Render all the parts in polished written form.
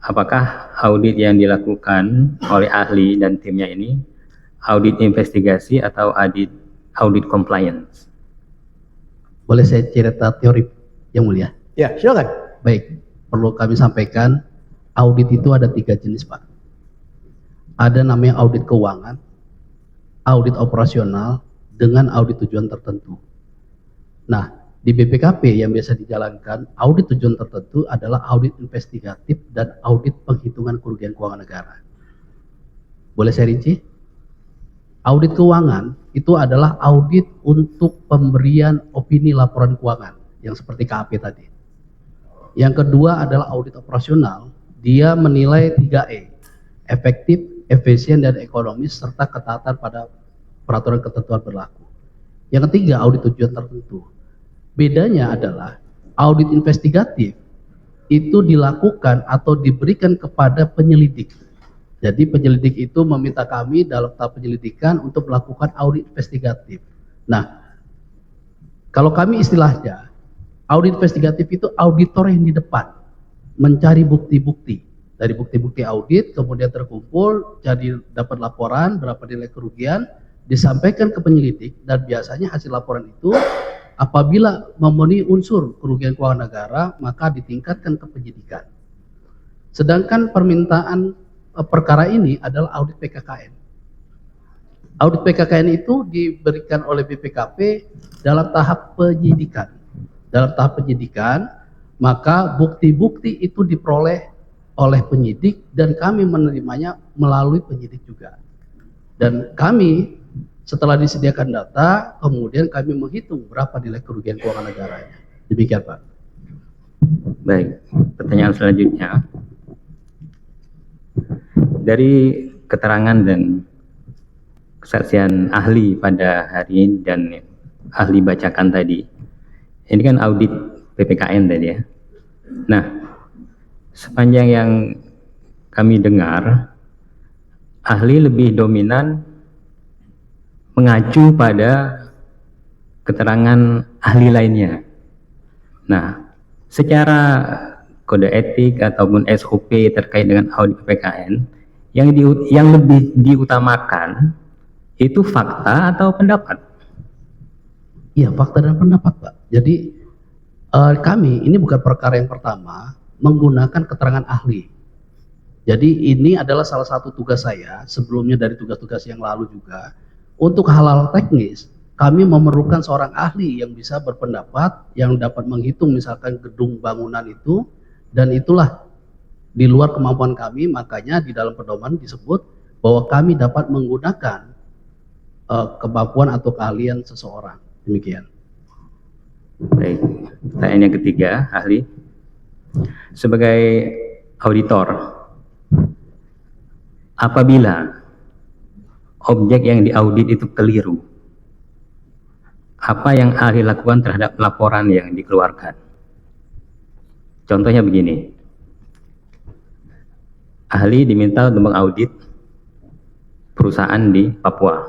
apakah audit yang dilakukan oleh ahli dan timnya ini audit investigasi atau audit compliance? Boleh saya cerita teori, Yang Mulia? Ya, silakan. Baik, perlu kami sampaikan, audit itu ada 3 jenis, Pak. Ada namanya audit keuangan, audit operasional, dengan audit tujuan tertentu. Nah, di BPKP yang biasa dijalankan, audit tujuan tertentu adalah audit investigatif dan audit penghitungan kerugian keuangan negara. Boleh saya rinci? Audit keuangan itu adalah audit untuk pemberian opini laporan keuangan, yang seperti KAP tadi. Yang kedua adalah audit operasional, dia menilai 3E, efektif, efisien, dan ekonomis, serta ketaatan pada peraturan ketentuan berlaku. Yang ketiga, audit tujuan tertentu. Bedanya adalah audit investigatif itu dilakukan atau diberikan kepada penyelidik. Jadi penyelidik itu meminta kami dalam tahap penyelidikan untuk melakukan audit investigatif. Nah, kalau kami istilahnya, audit investigatif itu auditor yang di depan, mencari bukti-bukti. Dari bukti-bukti audit, kemudian terkumpul, jadi dapat laporan, berapa nilai kerugian, disampaikan ke penyelidik, dan biasanya hasil laporan itu, apabila memenuhi unsur kerugian keuangan negara, maka ditingkatkan ke penyidikan. Sedangkan permintaan perkara ini adalah audit PKKN. Audit PKKN itu diberikan oleh BPKP dalam tahap penyidikan. Dalam tahap penyidikan, maka bukti-bukti itu diperoleh oleh penyidik dan kami menerimanya melalui penyidik juga. Dan kami setelah disediakan data, kemudian kami menghitung berapa nilai kerugian keuangan negaranya. Demikian, Pak. Baik, pertanyaan selanjutnya. Dari keterangan dan kesaksian ahli pada hari ini dan ahli bacakan tadi, ini kan audit PPKN tadi ya. Nah, sepanjang yang kami dengar, ahli lebih dominan mengacu pada keterangan ahli lainnya. Nah, secara kode etik ataupun SOP terkait dengan audit PPKN, yang lebih diutamakan itu fakta atau pendapat? Iya, fakta dan pendapat, Pak. Jadi kami ini bukan perkara yang pertama menggunakan keterangan ahli. Jadi ini adalah salah satu tugas saya sebelumnya dari tugas-tugas yang lalu juga. Untuk hal-hal teknis, kami memerlukan seorang ahli yang bisa berpendapat, yang dapat menghitung misalkan gedung bangunan itu, dan itulah di luar kemampuan kami, makanya di dalam pedoman disebut bahwa kami dapat menggunakan kemampuan atau keahlian seseorang. Demikian. Baik, pertanyaan yang ketiga, ahli. Sebagai auditor, apabila objek yang diaudit itu keliru, apa yang ahli lakukan terhadap laporan yang dikeluarkan? Contohnya begini. Ahli diminta untuk mengaudit perusahaan di Papua,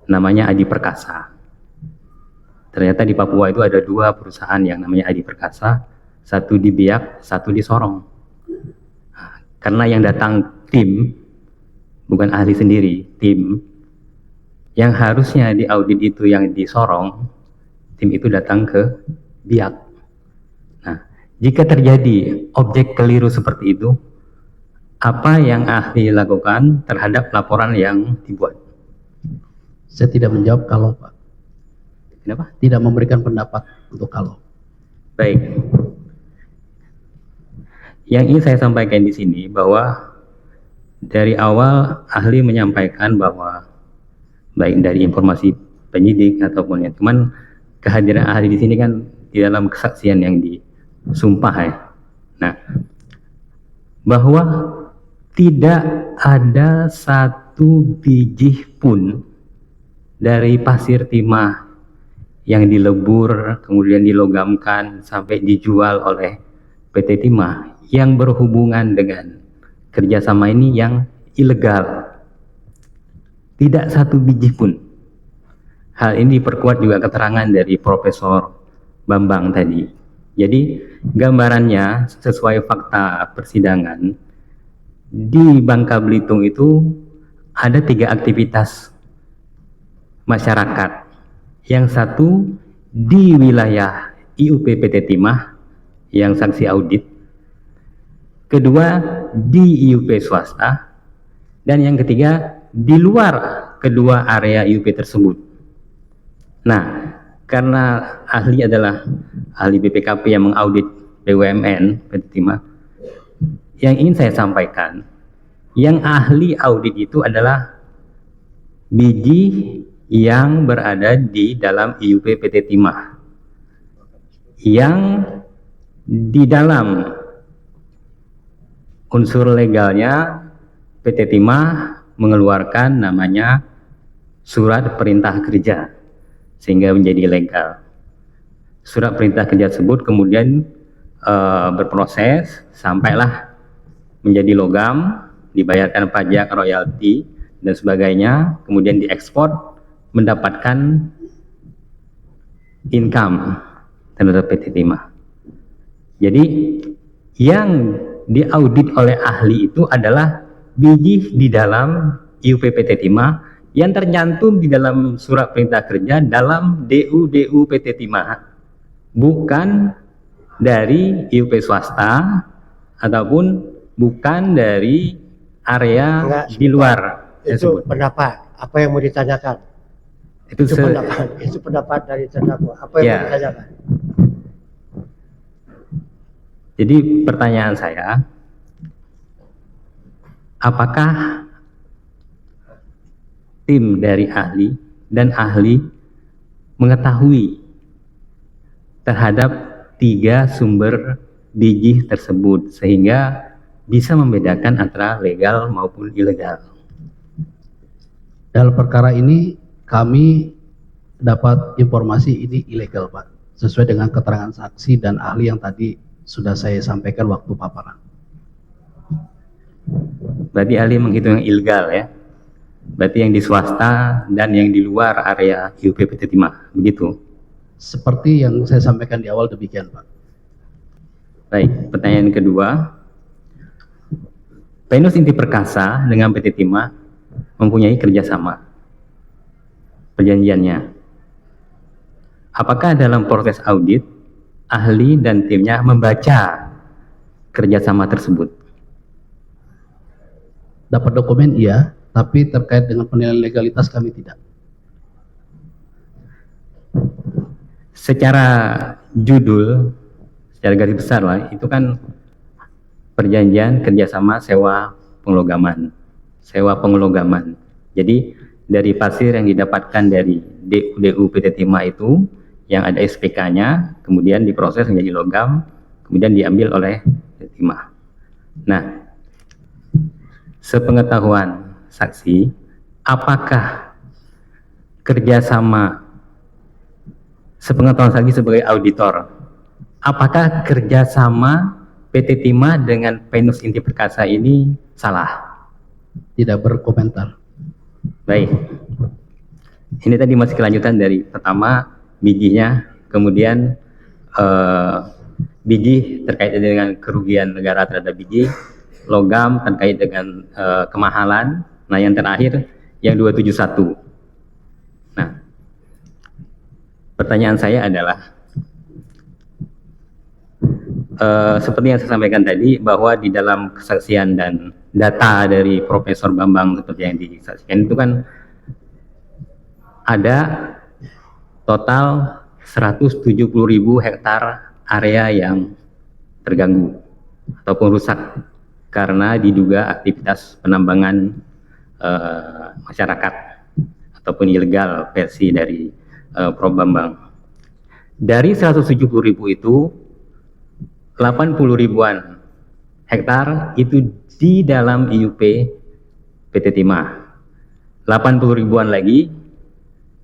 namanya Adi Perkasa. Ternyata di Papua itu ada 2 perusahaan yang namanya Adi Perkasa, satu di Biak, satu di Sorong. Karena yang datang tim, bukan ahli sendiri, tim yang harusnya diaudit itu yang di Sorong, tim itu datang ke Biak. Nah, jika terjadi objek keliru seperti itu, apa yang ahli lakukan terhadap laporan yang dibuat? Saya tidak menjawab kalau, Pak. Kenapa? Tidak memberikan pendapat untuk kalau. Baik. Yang ingin saya sampaikan di sini bahwa dari awal ahli menyampaikan bahwa baik dari informasi penyidik ataupun yang cuman kehadiran ahli di sini kan di dalam kesaksian yang disumpah ya. Nah, bahwa tidak ada satu biji pun dari pasir timah yang dilebur kemudian dilogamkan sampai dijual oleh PT Timah yang berhubungan dengan kerjasama ini yang ilegal. Tidak satu biji pun. Hal ini diperkuat juga keterangan dari Profesor Bambang tadi. Jadi gambarannya sesuai fakta persidangan, di Bangka Belitung itu ada 3 aktivitas masyarakat. Yang satu di wilayah IUP PT Timah yang saksi audit, kedua di IUP swasta, dan yang ketiga di luar kedua area IUP tersebut. Nah, karena ahli adalah ahli BPKP yang mengaudit BUMN PT Timah, yang ingin saya sampaikan, yang ahli audit itu adalah biji yang berada di dalam IUP PT Timah, yang di dalam unsur legalnya PT Timah mengeluarkan namanya surat perintah kerja sehingga menjadi legal. Surat perintah kerja tersebut kemudian berproses sampailah menjadi logam, dibayarkan pajak, royalti dan sebagainya, kemudian diekspor mendapatkan income terhadap PT Timah. Jadi yang diaudit oleh ahli itu adalah biji di dalam IUP PT Timah yang tercantum di dalam surat perintah kerja dalam DU PT Timah, bukan dari IUP swasta ataupun bukan dari area di luar itu tersebut. pendapat apa yang mau ditanyakan? Itu pendapat dari terdakwa. Apa yang mau ditanyakan? Jadi pertanyaan saya, apakah tim dari ahli dan ahli mengetahui terhadap 3 sumber biji tersebut sehingga bisa membedakan antara legal maupun ilegal? Dalam perkara ini kami dapat informasi ini ilegal, Pak, sesuai dengan keterangan saksi dan ahli yang tadi sudah saya sampaikan waktu paparan. Berarti ahli menghitung yang ilegal ya? Berarti yang di swasta dan yang di luar area IUP PT Timah, begitu? Seperti yang saya sampaikan di awal demikian, Pak. Baik, pertanyaan kedua, Venus Inti Perkasa dengan PT Timah mempunyai kerjasama perjanjiannya. Apakah dalam proses audit ahli dan timnya membaca kerjasama tersebut? Dapat dokumen iya, tapi terkait dengan penilaian legalitas kami tidak. Secara judul, secara garis besar lah, itu kan perjanjian kerjasama sewa pengelogaman. Jadi dari pasir yang didapatkan dari DU PT Timah itu yang ada SPK-nya, kemudian diproses menjadi logam, kemudian diambil oleh PT Timah. Nah, sepengetahuan saksi, apakah kerjasama, sepengetahuan saksi sebagai auditor, apakah kerjasama PT Timah dengan Venus Inti Perkasa ini salah? Tidak berkomentar. Baik, ini tadi masih kelanjutan dari pertama bijinya, kemudian biji terkait dengan kerugian negara terhadap biji, logam terkait dengan kemahalan, nah yang terakhir yang 271. Nah, pertanyaan saya adalah seperti yang saya sampaikan tadi, bahwa di dalam kesaksian dan data dari Profesor Bambang seperti yang disaksikan itu kan ada total 170.000 hektar area yang terganggu ataupun rusak karena diduga aktivitas penambangan masyarakat ataupun ilegal versi dari Prof Bambang. Dari 170.000 itu 80 ribuan hektar itu di dalam IUP PT Timah, 80 ribuan lagi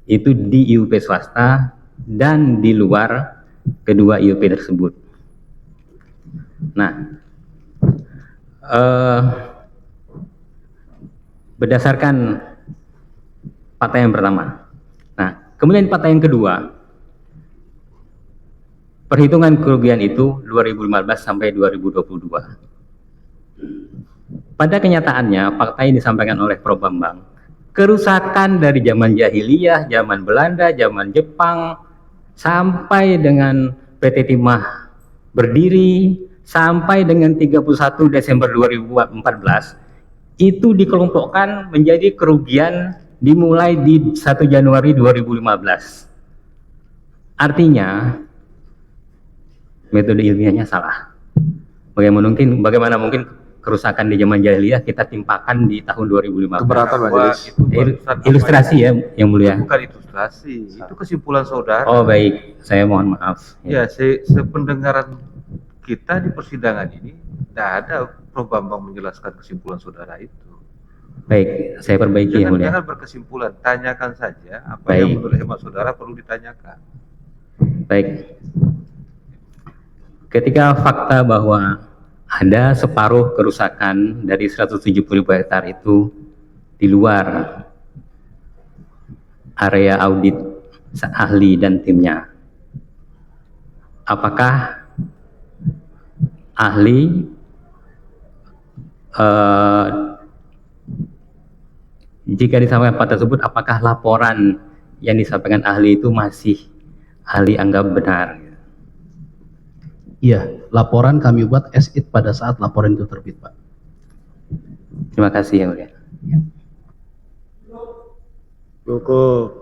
itu di IUP swasta dan di luar kedua IUP tersebut. Nah, berdasarkan fakta yang pertama, nah kemudian fakta yang kedua, perhitungan kerugian itu 2015 sampai 2022. Pada kenyataannya, fakta yang disampaikan oleh Prof. Bambang, kerusakan dari zaman jahiliyah, zaman Belanda, zaman Jepang, sampai dengan PT Timah berdiri, sampai dengan 31 Desember 2014, itu dikelompokkan menjadi kerugian dimulai di 1 Januari 2015. Artinya, metode ilmiahnya salah. Bagaimana mungkin kerusakan di zaman jahiliyah kita timpakan di tahun 2015? Keberatan Majelis. Ilustrasi ya, Yang Mulia. Bukan ilustrasi, itu kesimpulan saudara. Oh baik, saya mohon maaf. Ya, sependengaran kita di persidangan ini tidak ada Prof. Bambang menjelaskan kesimpulan saudara itu. Baik, saya perbaiki Yang Mulia. Jangan berkesimpulan, tanyakan saja apa Baik. yang menurut hemat saudara perlu ditanyakan. Baik. Ketika fakta bahwa ada separuh kerusakan dari 170.000 hektar itu di luar area audit ahli dan timnya, apakah ahli jika disampaikan fakta tersebut, apakah laporan yang disampaikan ahli itu masih ahli anggap benar? Iya, laporan kami buat as it pada saat laporan itu terbit, Pak. Terima kasih Yang Mulia. Cukup.